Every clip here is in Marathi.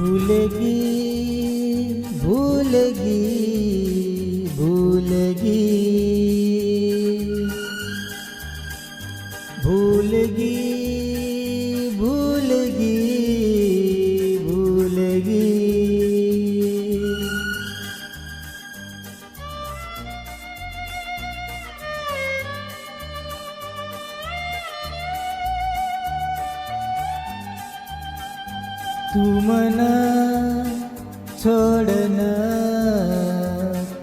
भूलगी भूलगी भूलगी भूलगी भूलगी भूलगी तू मना छोड़ना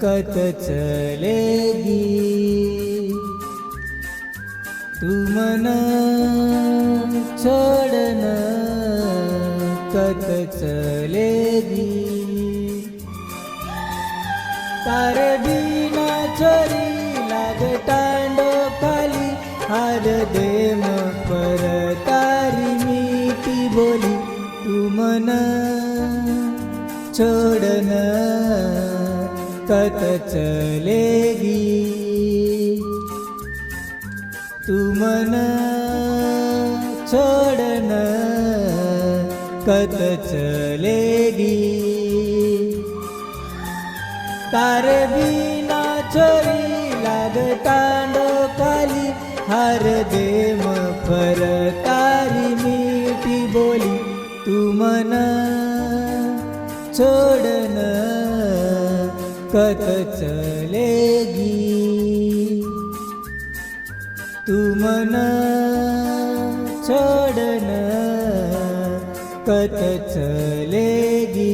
कत चलेगी तू मना छोड़ना कत चलेगी तारे बिना छोरी लाग टांडो खाली हार देम पर तारी मीठी बोली तू मना छोड़ना कत चलेगी तू मना छोड़ना कत चलेगी तारे बिना छोरी लाग टांडो खाली हर देम पर तारी मीठी बोली तू मना छोड़ना कत चलेगी तू मना छोड़ना कत चलेगी।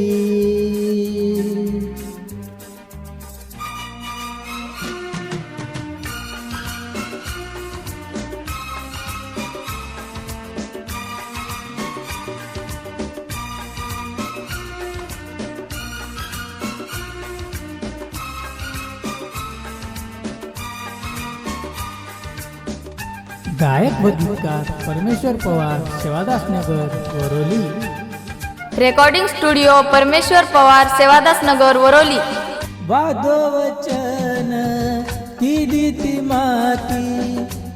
गायक व गीतकार परमेश्वर पवार, सेवादास नगर, वरोली। रेकॉर्डिंग स्टुडिओ परमेश्वर पवार, सेवादास नगर, वरोली। वादो वचन किदी ती माती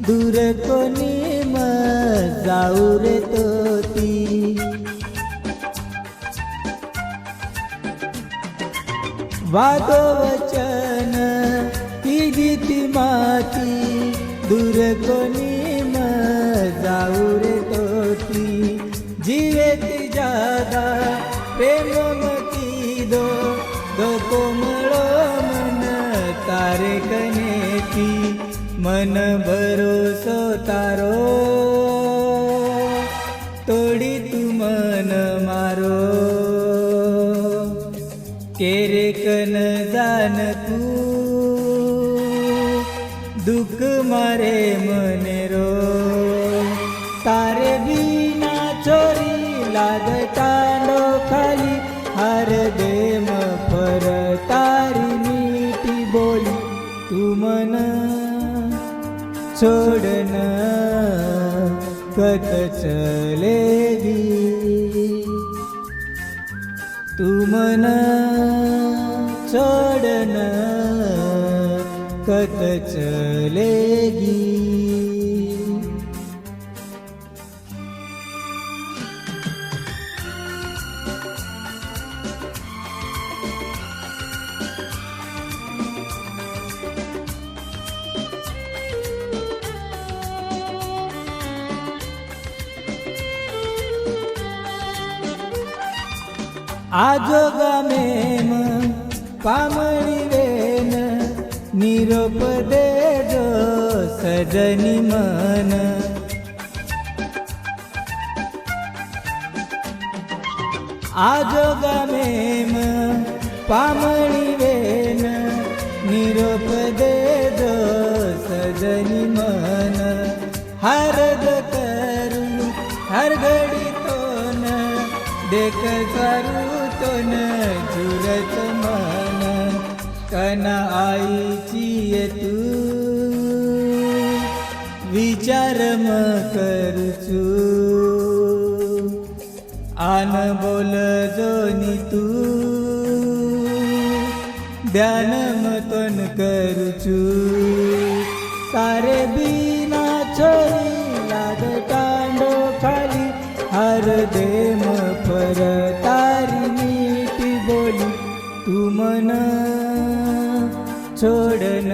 दूर कोणी जाऊ रे तोती वादो वचन किदी ती माती दूर कोणी जाऊ रे तोती जीवे ती जादा प्रेम मती दो कोमळो मन तारे कनेती मन भरोसो तारो तोडी तू मन मारो केरे कन जान तू दुख मारे मने रो तारे बिना छोरी लाग टांडो खाली हर देम पर तारी मीठी बोली तू मना छोड़ना कत चलेगी तू मना छोड़ना कत चलेगी। आजो गामेम पामणी वेन निरोप देजो सजनी मन आजो गामेम पामणी वेन निरोप देजो सजनी मन हरद करू हर घडी तोन देख करू तोन जुरत मन कना आईची तू विचार म करचू आन बोल जोनी तू ध्यान मतन करचू तारे बिना छोरी लाग टांडो खाली हर देम पर तारी बोली तू मन छोड़न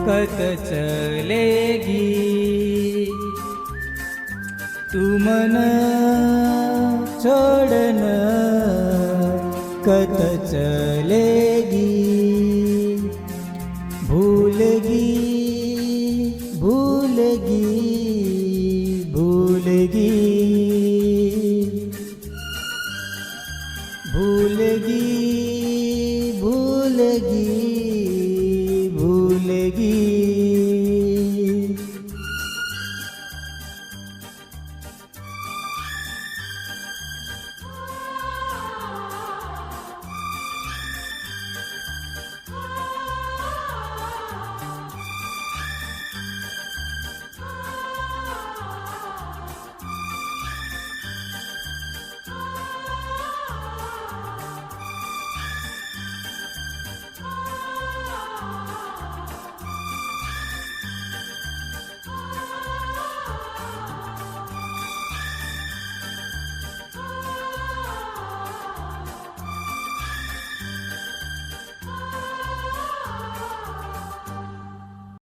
कत चलेगी तू मन छोड़न कत चलेगी भूलगी भूलगी भूलगी भूलगी भूलगी